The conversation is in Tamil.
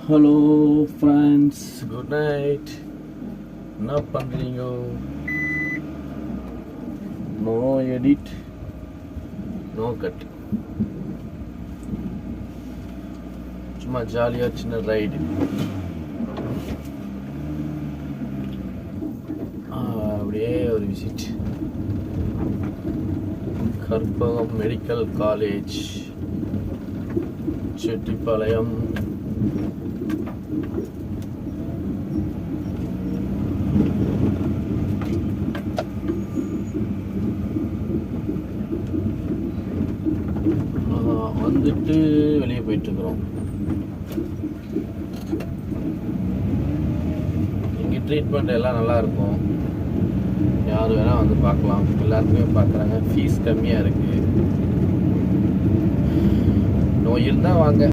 Hello friends, good night. என்ன பண்ணுறீங்க? நோ எடிட், நோ கட், சும்மா ஜாலியாக சின்ன ரைடு. அப்படியே ஒரு visit Karpagam medical college, Chettipalayam. வந்துட்டு வெளியே போயிட்டுருக்குறோம். இங்கே ட்ரீட்மெண்ட் எல்லாம் நல்லா இருக்கும். யார் வேணால் வந்து பார்க்கலாம். எல்லாருக்குமே பார்க்குறாங்க. ஃபீஸ் கம்மியாக இருக்குது. நோய் இருந்தால் வாங்க.